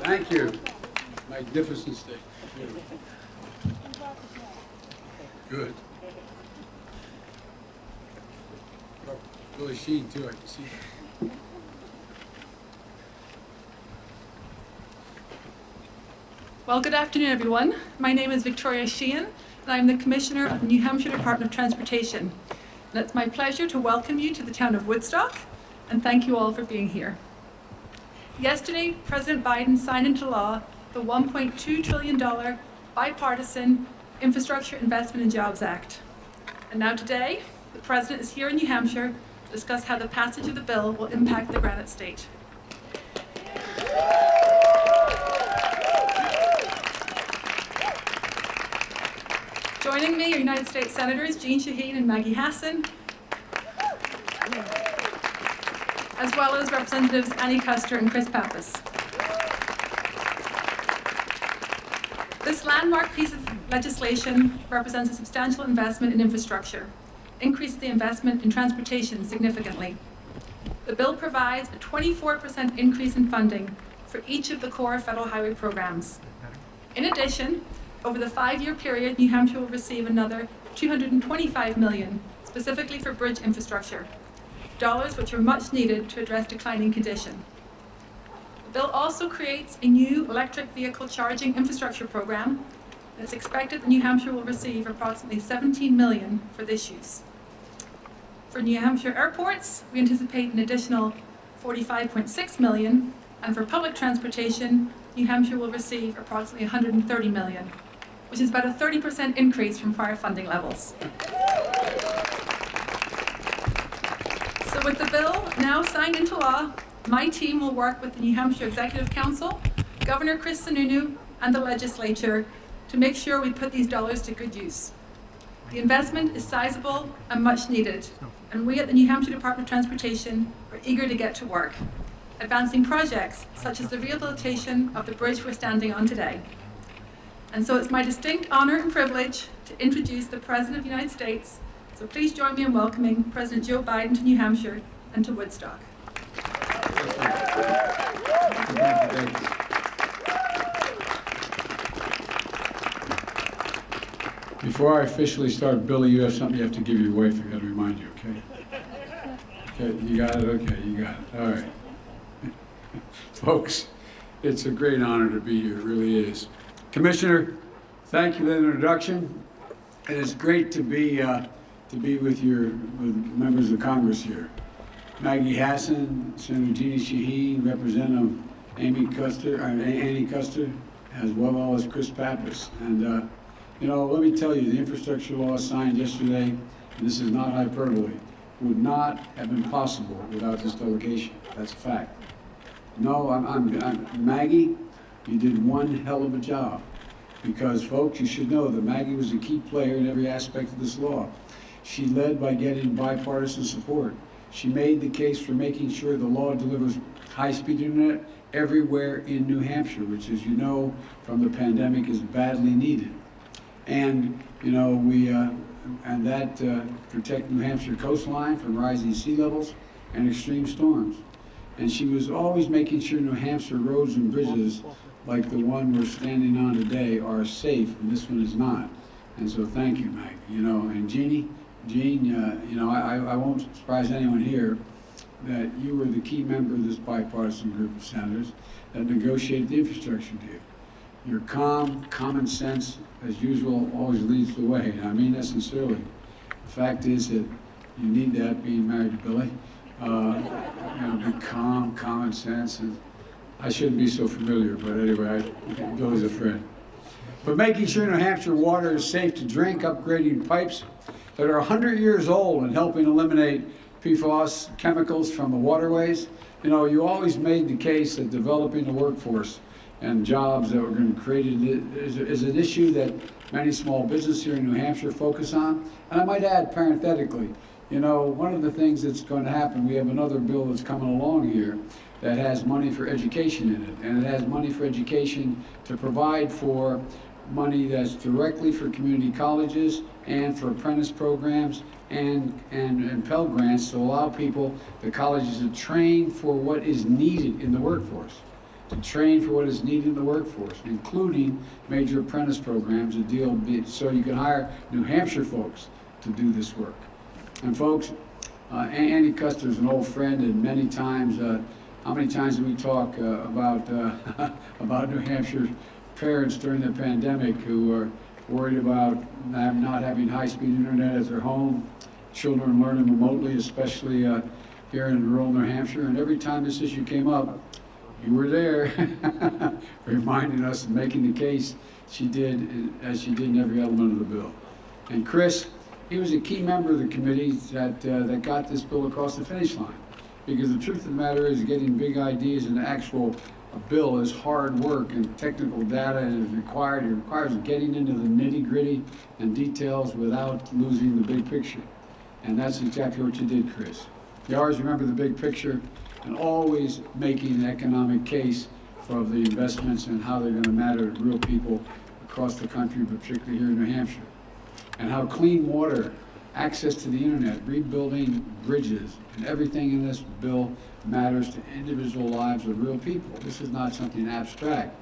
Thank you. Magnificent state. Good. Billy Sheen, too, I can see that. Well, good afternoon, everyone. My name is Victoria Sheehan, and I'm the Commissioner of the New Hampshire Department of Transportation. And it's my pleasure to welcome you to the town of Woodstock, and thank you all for being here. Yesterday, President Biden signed into law the $1.2 trillion Bipartisan Infrastructure Investment and Jobs Act. And now today, the President is here in New Hampshire to discuss how the passage of the bill will impact the Granite State. Joining me are United States Senators Jeanne Shaheen and Maggie Hassan, as well as Representatives Annie Custer and Chris Pappas. This landmark piece of legislation represents a substantial investment in infrastructure, increases the investment in transportation significantly. The bill provides a 24% increase in funding for each of the core federal highway programs. In addition, over the 5-year period, New Hampshire will receive another $225 million, specifically for bridge infrastructure, dollars which are much needed to address declining condition. The bill also creates a new electric vehicle charging infrastructure program. It's expected that New Hampshire will receive approximately $17 million for this use. For New Hampshire airports, we anticipate an additional $45.6 million, and for public transportation, New Hampshire will receive approximately $130 million, which is about a 30% increase from prior funding levels. So with the bill now signed into law, my team will work with the New Hampshire Executive Council, Governor Chris Sununu, and the legislature to make sure we put these dollars to good use. The investment is sizable and much needed, and we at the New Hampshire Department of Transportation are eager to get to work, advancing projects such as the rehabilitation of the bridge we're standing on today. And so it's my distinct honor and privilege to introduce the President of the United States. So please join me in welcoming President Joe Biden to New Hampshire and to Woodstock. Before I officially start, Billy, you have something you have to give your wife. I got to remind you, okay? Okay, you got it? Okay, you got it. All right. Folks, it's a great honor to be here, it really is. Commissioner, thank you for the introduction. It is great to be with members of Congress here. Maggie Hassan, Senator Jeanne Shaheen, Representative Annie Custer, as well as Chris Pappas. And let me tell you, the infrastructure law signed yesterday, and this is not hyperbole, would not have been possible without this delegation. That's a fact. No, Maggie, you did one hell of a job. Because, folks, you should know that Maggie was a key player in every aspect of this law. She led by getting bipartisan support. She made the case for making sure the law delivers high-speed internet everywhere in New Hampshire, which, as you know, from the pandemic is badly needed. And, that protect New Hampshire coastline from rising sea levels and extreme storms. And she was always making sure New Hampshire roads and bridges like the one we're standing on today are safe, and this one is not. And so thank you, Maggie. And Jeanne, I won't surprise anyone here that you were the key member of this bipartisan group of senators that negotiated the infrastructure deal. Your calm, common sense, as usual, always leads the way, and I mean that sincerely. The fact is that you need that being married to Billy. Be calm, common sense, and I shouldn't be so familiar, but anyway, Billy's a friend. But making sure New Hampshire water is safe to drink, upgrading pipes that are 100 years old and helping eliminate PFAS chemicals from the waterways. You always made the case that developing the workforce and jobs that were going to create is an issue that many small businesses here in New Hampshire focus on. And I might add, parenthetically, one of the things that's going to happen, we have another bill that's coming along here that has money for education in it, and it has money for education to provide for money that's directly for community colleges and for apprentice programs and Pell Grants to allow people, the colleges, to train for what is needed in the workforce. to train for what is needed in the workforce, including major apprentice programs so you can hire New Hampshire folks to do this work. And folks, Andy Custer is an old friend, and many times, how many times did we talk about New Hampshire parents during the pandemic who are worried about not having high-speed internet at their home, children learning remotely, especially here in rural New Hampshire. And every time this issue came up, you were there reminding us and making the case she did, as she did in every element of the bill. And Chris, he was a key member of the committee that got this bill across the finish line. Because the truth of the matter is, getting big ideas into actual bill is hard work, and technical data is required. It requires getting into the nitty-gritty and details without losing the big picture. And that's exactly what you did, Chris. You always remember the big picture and always making an economic case for the investments and how they're going to matter to real people across the country, but particularly here in New Hampshire. And how clean water, access to the internet, rebuilding bridges, and everything in this bill matters to individual lives of real people. This is not something abstract.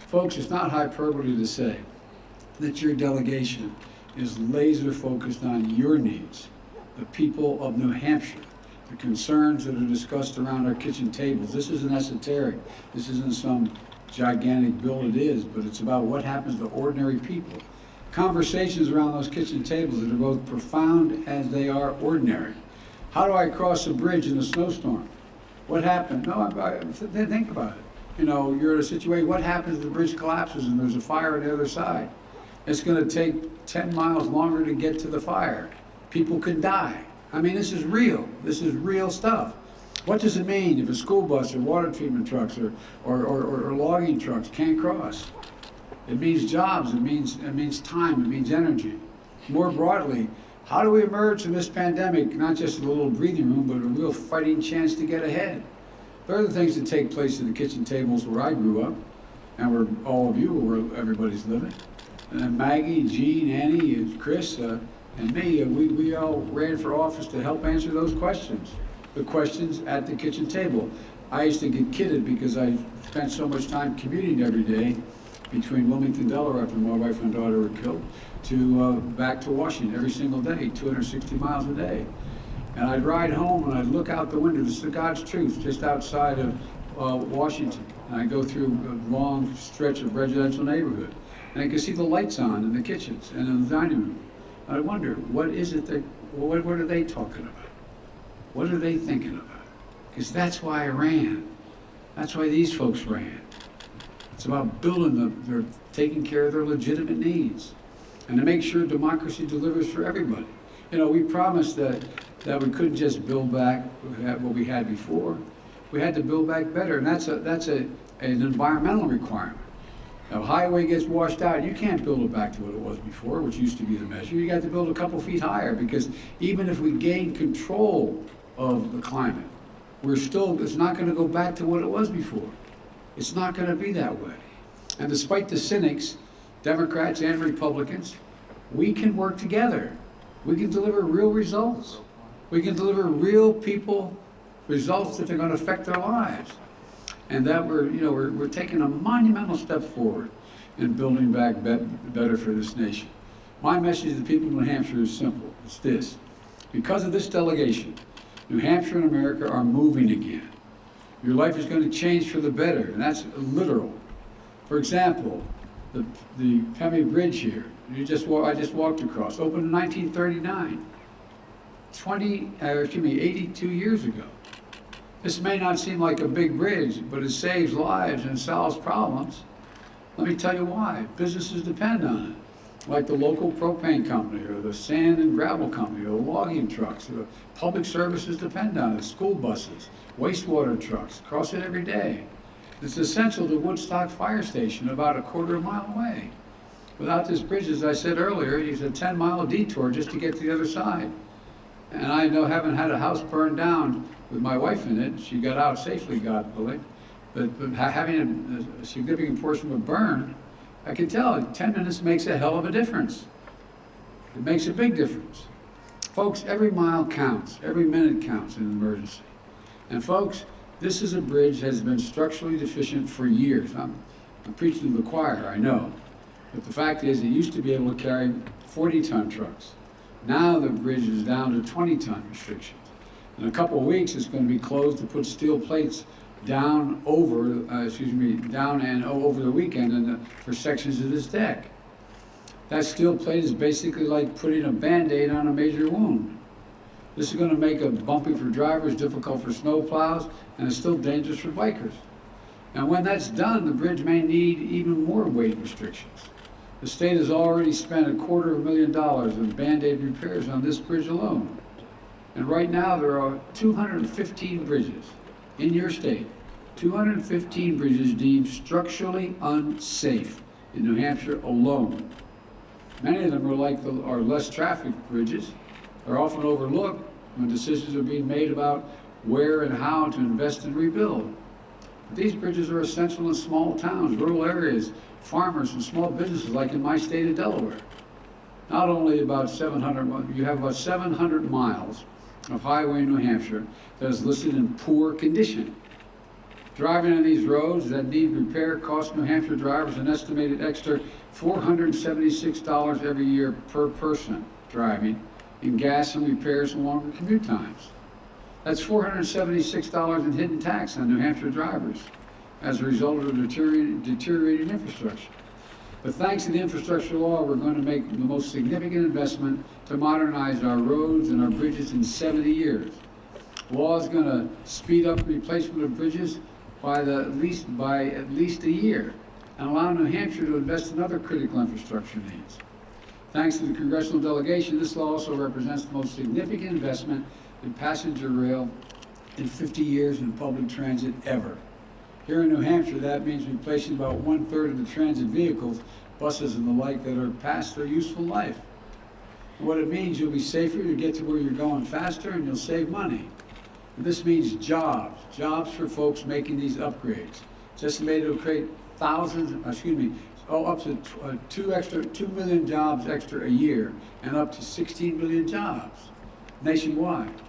Folks, it's not hyperbole to say that your delegation is laser focused on your needs, the people of New Hampshire, the concerns that are discussed around our kitchen tables. This isn't esoteric. This isn't some gigantic bill. It is, but it's about what happens to ordinary people. Conversations around those kitchen tables that are both profound as they are ordinary. How do I cross a bridge in a snowstorm? What happened? No, think about it. You know, you're in a situation, what happens if the bridge collapses and there's a fire on the other side? It's going to take 10 miles longer to get to the fire. People could die. I mean, this is real. This is real stuff. What does it mean if a school bus or water treatment trucks or logging trucks can't cross? It means jobs, it means time, it means energy. More broadly, how do we emerge from this pandemic, not just in a little breathing room, but a real fighting chance to get ahead? There are the things that take place at the kitchen tables where I grew up, and where all of you, where everybody's living. And then Maggie, Jean, Annie, and Chris, and me, we all ran for office to help answer those questions. The questions at the kitchen table. I used to get kidded because I spent so much time commuting every day between Wilmington, Delaware, after my wife and daughter were killed, to back to Washington every single day, 260 miles a day. And I'd ride home and I'd look out the window, this is God's truth, just outside of Washington. And I'd go through a long stretch of residential neighborhood. And I could see the lights on in the kitchens and in the dining room. And I wonder, what is it what are they talking about? What are they thinking about? Because that's why I ran. That's why these folks ran. It's about building they're taking care of their legitimate needs, and to make sure democracy delivers for everybody. You know, we promised that we couldn't just build back what we had before. We had to build back better, and that's an environmental requirement. Now, a highway gets washed out, you can't build it back to what it was before, which used to be the measure. You got to build a couple feet higher, because even if we gain control of the climate, it's not going to go back to what it was before. It's not going to be that way. And despite the cynics, Democrats and Republicans, we can work together. We can deliver real results. We can deliver real people results that are going to affect their lives. And that we're taking a monumental step forward in building back better for this nation. My message to the people of New Hampshire is simple. It's this. Because of this delegation, New Hampshire and America are moving again. Your life is going to change for the better, and that's literal. For example, the Pemmy Bridge here, I just walked across, opened in 1939, 82 years ago. This may not seem like a big bridge, but it saves lives and solves problems. Let me tell you why. Businesses depend on it, like the local propane company, or the sand and gravel company, or the logging trucks, or the public services depend on it, school buses, wastewater trucks, cross it every day. It's essential to Woodstock Fire Station, about a quarter of a mile away. Without this bridge, as I said earlier, it's a 10-mile detour just to get to the other side. And I know, having had a house burned down with my wife in it, she got out safely, God willing, but having a significant portion of it burned, I can tell 10 minutes makes a hell of a difference. It makes a big difference. Folks, every mile counts, every minute counts in an emergency. And folks, This is a bridge that has been structurally deficient for years. I'm preaching to the choir, I know. But the fact is, it used to be able to carry 40-ton trucks. Now the bridge is down to 20-ton restrictions. In a couple of weeks, it's going to be closed to put steel plates down over the weekend for sections of this deck. That steel plate is basically like putting a Band-Aid on a major wound. This is going to make it bumpy for drivers, difficult for snow plows, and it's still dangerous for bikers. And when that's done, the bridge may need even more weight restrictions. The state has already spent $250,000 in Band-Aid repairs on this bridge alone. And right now there are 215 bridges in your state, 215 bridges deemed structurally unsafe in New Hampshire alone. Many of them are less trafficked bridges. They're often overlooked when decisions are being made about where and how to invest and rebuild. But these bridges are essential in small towns, rural areas, farmers and small businesses like in my state of Delaware. Not only you have about 700 miles of highway in New Hampshire that is listed in poor condition. Driving on these roads that need repair costs New Hampshire drivers an estimated extra $476 every year per person driving in gas and repairs and longer commute times. That's $476 in hidden tax on New Hampshire drivers as a result of deteriorating infrastructure. But thanks to the infrastructure law, we're going to make the most significant investment to modernize our roads and our bridges in 70 years. The law is going to speed up replacement of bridges by at least a year and allow New Hampshire to invest in other critical infrastructure needs. Thanks to the congressional delegation, this law also represents the most significant investment in passenger rail in 50 years in public transit ever. Here in New Hampshire, that means replacing about 1/3 of the transit vehicles, buses and the like, that are past their useful life. And what it means, you'll be safer, you'll get to where you're going faster, and you'll save money. And this means jobs for folks making these upgrades. It's estimated to create up to 2 million jobs extra a year, and up to 16 million jobs nationwide.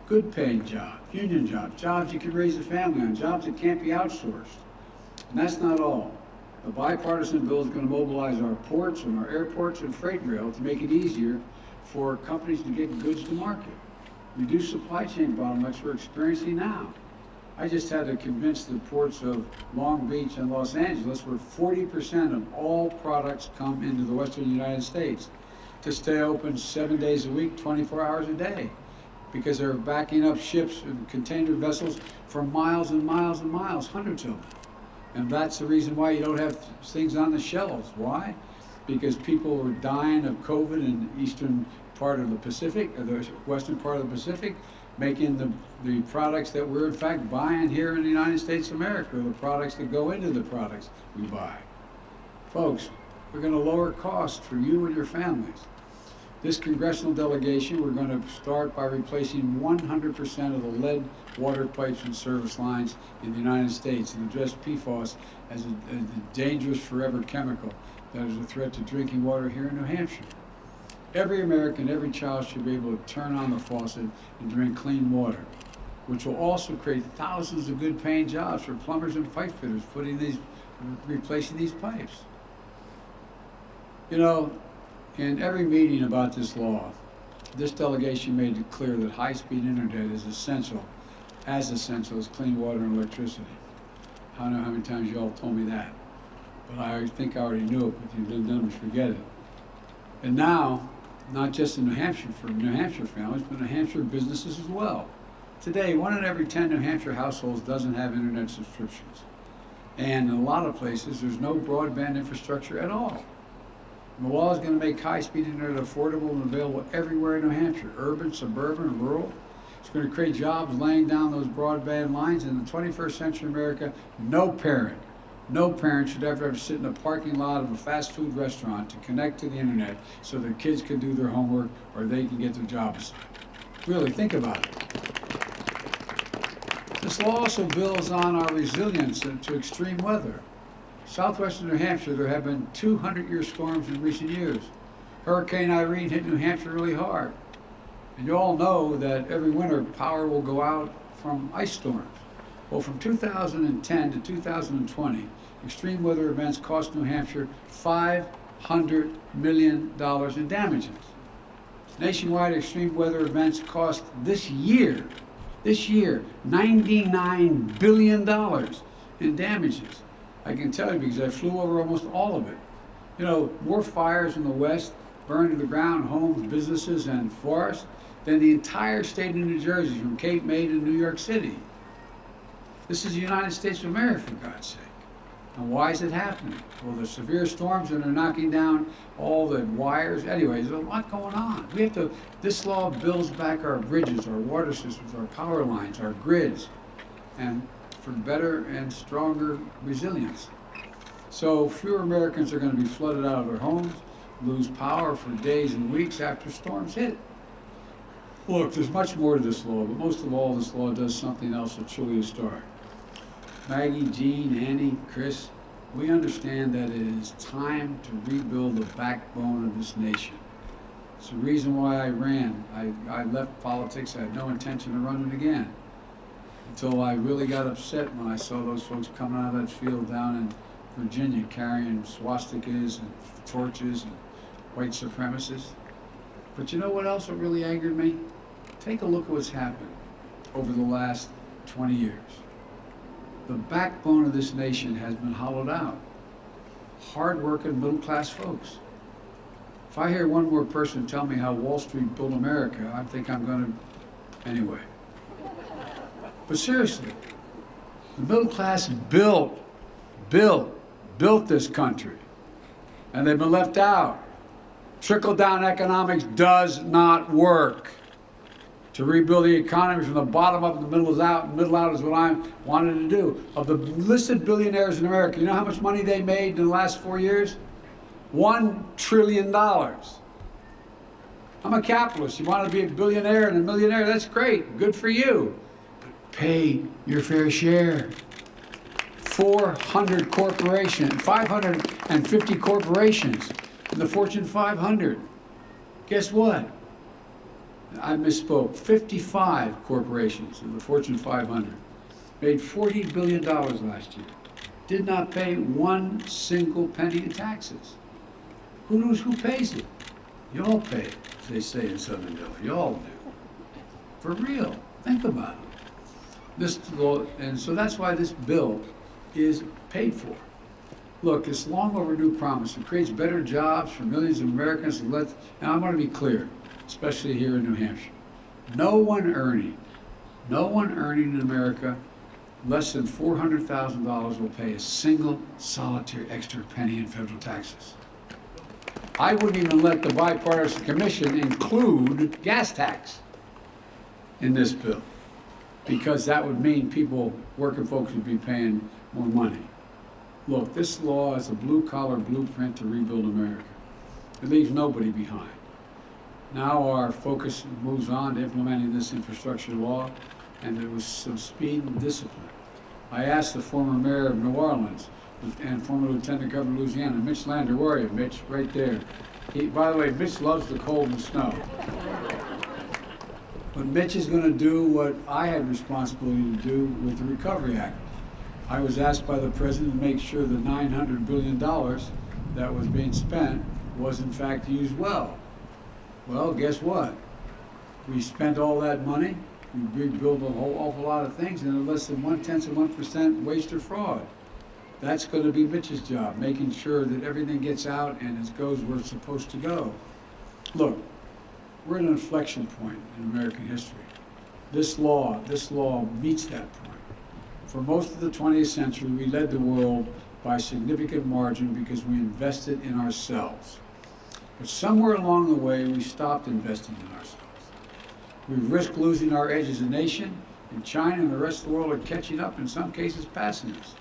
Good paying jobs, union jobs, jobs you can raise a family on, jobs that can't be outsourced. And that's not all. The bipartisan bill is going to mobilize our ports and our airports and freight rail to make it easier for companies to get goods to market. Reduce supply chain bottlenecks we're experiencing now. I just had to convince the ports of Long Beach and Los Angeles, where 40% of all products come into the western United States, to stay open 7 days a week, 24 hours a day, because they're backing up ships and container vessels for miles and miles and miles, hundreds of them. And that's the reason why you don't have things on the shelves. Why? Because people were dying of COVID in the eastern part of the Pacific, or the western part of the Pacific, making the products that we're in fact buying here in the United States of America, or the products that go into the products we buy. Folks, we're going to lower costs for you and your families. This congressional delegation, we're going to start by replacing 100% of the lead water pipes and service lines in the United States and address PFAS as a dangerous forever chemical that is a threat to drinking water here in New Hampshire. Every American, every child should be able to turn on the faucet and drink clean water, which will also create thousands of good paying jobs for plumbers and pipe fitters replacing these pipes. You know, in every meeting about this law, this delegation made it clear that high-speed internet is as essential as clean water and electricity. I don't know how many times you all told me that, but I think I already knew it, but you didn't forget it. And now, not just in New Hampshire for New Hampshire families, but New Hampshire businesses as well. Today, 1 in every 10 New Hampshire households doesn't have internet subscriptions. And in a lot of places, there's no broadband infrastructure at all. And the law is going to make high-speed internet affordable and available everywhere in New Hampshire, urban, suburban, rural. It's going to create jobs laying down those broadband lines. In the 21st century America, no parent should ever have to sit in a parking lot of a fast food restaurant to connect to the internet so their kids can do their homework or they can get their job assigned. Really, think about it. This law also builds on our resilience to extreme weather. Southwestern New Hampshire, there have been 200-year storms in recent years. Hurricane Irene hit New Hampshire really hard. And you all know that every winter power will go out from ice storms. Well, from 2010 to 2020, extreme weather events cost New Hampshire $500 million in damages. Nationwide extreme weather events cost this year, $99 billion in damages. I can tell you because I flew over almost all of it. You know, more fires in the West burned to the ground homes, businesses, and forests than the entire state of New Jersey, from Cape May to New York City. This is the United States of America, for God's sake. And why is it happening? Well, the severe storms that are knocking down all the wires. Anyways, there's a lot going on. This law builds back our bridges, our water systems, our power lines, our grids, and for better and stronger resilience. So fewer Americans are going to be flooded out of their homes, lose power for days and weeks after storms hit. Look, there's much more to this law, but most of all, this law does something else that's truly a start. Maggie, Jean, Annie, Chris, we understand that it is time to rebuild the backbone of this nation. It's the reason why I ran. I left politics. I had no intention of running again until I really got upset when I saw those folks coming out of that field down in Virginia carrying swastikas and torches and white supremacists. But you know what else really angered me? Take a look at what's happened over the last 20 years. The backbone of this nation has been hollowed out. Hard-working, middle-class folks. If I hear one more person tell me how Wall Street built America, I think I'm going to... Anyway. But seriously, the middle class built this country, and they've been left out. Trickle-down economics does not work. To rebuild the economy from the bottom up and the middle out is what I wanted to do. Of the listed billionaires in America, you know how much money they made in the last 4 years? $1 trillion. I'm a capitalist. You want to be a billionaire and a millionaire? That's great. Good for you. But pay your fair share. 550 corporations in the Fortune 500. Guess what? I misspoke. 55 corporations in the Fortune 500 made $40 billion last year. Did not pay one single penny in taxes. Who pays it? You all pay it, as they say in Southern Delhi. You all do. For real. Think about it. This law, and so that's why this bill is paid for. Look, this long overdue promise, it creates better jobs for millions of Americans. And I want to be clear, especially here in New Hampshire. No one earning in America less than $400,000 will pay a single solitary extra penny in federal taxes. I wouldn't even let the Bipartisan Commission include gas tax in this bill, because that would mean working folks would be paying more money. Look, this law is a blue-collar blueprint to rebuild America. It leaves nobody behind. Now our focus moves on to implementing this infrastructure law, and there was some speed and discipline. I asked the former mayor of New Orleans and former lieutenant governor of Louisiana, Mitch Lander, where are you, Mitch? Right there. By the way, Mitch loves the cold and snow. But Mitch is going to do what I had responsibility to do with the Recovery Act. I was asked by the president to make sure the $900 billion that was being spent was in fact used well. Well, guess what? We spent all that money, we rebuilt a whole awful lot of things, and less than 0.1% waste or fraud. That's going to be Mitch's job, making sure that everything gets out and it goes where it's supposed to go. Look, we're at an inflection point in American history. This law meets that point. For most of the 20th century, we led the world by a significant margin because we invested in ourselves. But somewhere along the way, we stopped investing in ourselves. We've risked losing our edge as a nation, and China and the rest of the world are catching up, in some cases passing us.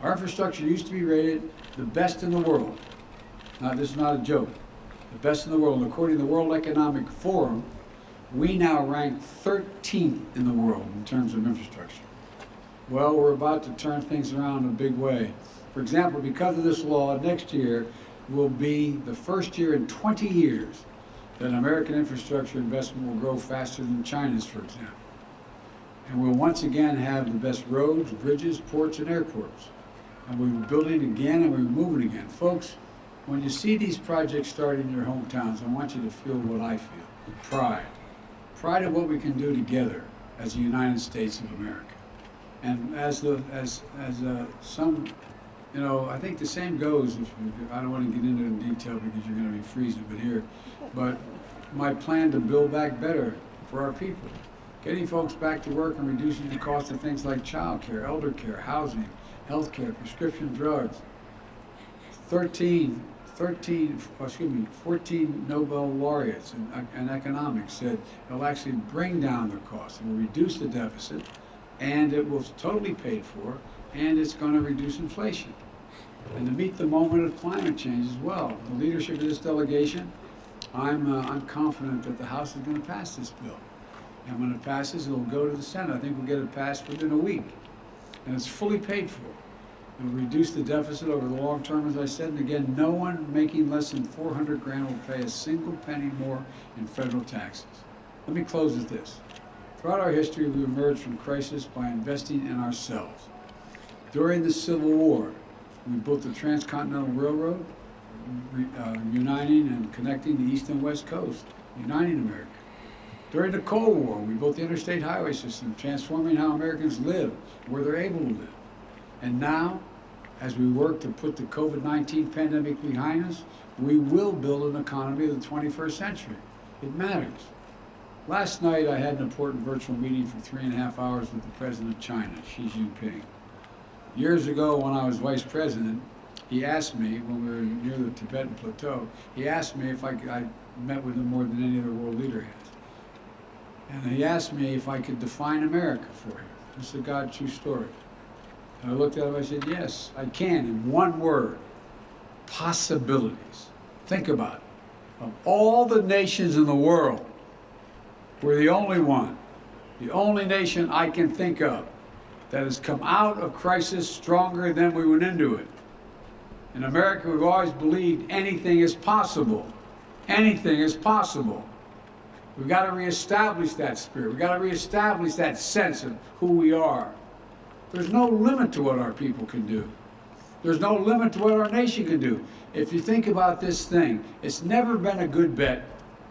Our infrastructure used to be rated the best in the world. Now, this is not a joke. The best in the world. And according to the World Economic Forum, we now rank 13th in the world in terms of infrastructure. Well, we're about to turn things around in a big way. For example, because of this law, next year will be the first year in 20 years that American infrastructure investment will grow faster than China's, for example. And we'll once again have the best roads, bridges, ports, and airports. And we're building again and we're moving again. Folks, when you see these projects start in your hometowns, I want you to feel what I feel, pride. Pride of what we can do together as the United States of America. And some, you know, I think the same goes, I don't want to get into it in detail because you're going to be freezing, but my plan to build back better for our people. Getting folks back to work and reducing the cost of things like child care, elder care, housing, health care, prescription drugs. 14 Nobel laureates in economics said it'll actually bring down the cost. It will reduce the deficit, and it will totally paid for, and it's going to reduce inflation. And to meet the moment of climate change as well. The leadership of this delegation, I'm confident that the House is going to pass this bill. And when it passes, it'll go to the Senate. I think we'll get it passed within a week. And it's fully paid for. It'll reduce the deficit over the long term, as I said. And again, no one making less than $400,000 will pay a single penny more in federal taxes. Let me close with this. Throughout our history, we emerged from crisis by investing in ourselves. During the Civil War, we built the Transcontinental Railroad, uniting and connecting the East and West Coast, uniting America. During the Cold War, we built the interstate highway system, transforming how Americans live, where they're able to live. And now, as we work to put the COVID-19 pandemic behind us, we will build an economy of the 21st century. It matters. Last night, I had an important virtual meeting for 3.5 hours with the president of China, Xi Jinping. Years ago, when I was vice president, he asked me, when we were near the Tibetan Plateau, he asked me if I met with him more than any other world leader has. And he asked me if I could define America for him. This is a God true story. And I looked at him, I said, yes, I can, in one word, possibilities. Think about it. Of all the nations in the world, we're the only one, the only nation I can think of that has come out of crisis stronger than we went into it. In America, we've always believed anything is possible. Anything is possible. We've got to reestablish that spirit. We've got to reestablish that sense of who we are. There's no limit to what our people can do. There's no limit to what our nation can do. If you think about this thing, it's never been a good bet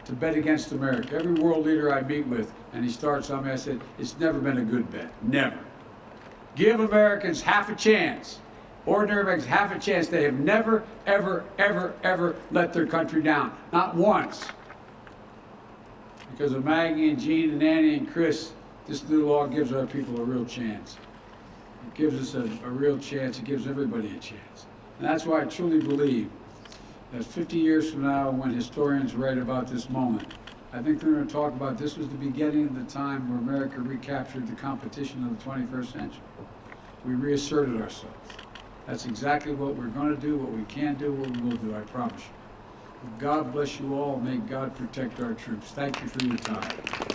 to bet against America. Every world leader I meet with, and he starts on me, I said, it's never been a good bet. Never. Give Americans half a chance. Ordinary Americans half a chance. They have never, ever, ever, ever let their country down. Not once. Because of Maggie and Jean and Annie and Chris, this new law gives our people a real chance. It gives us a real chance. It gives everybody a chance. And that's why I truly believe that 50 years from now, when historians write about this moment, I think they're going to talk about this was the beginning of the time where America recaptured the competition of the 21st century. We reasserted ourselves. That's exactly what we're going to do, what we can do, what we will do, I promise you. God bless you all. May God protect our troops. Thank you for your time.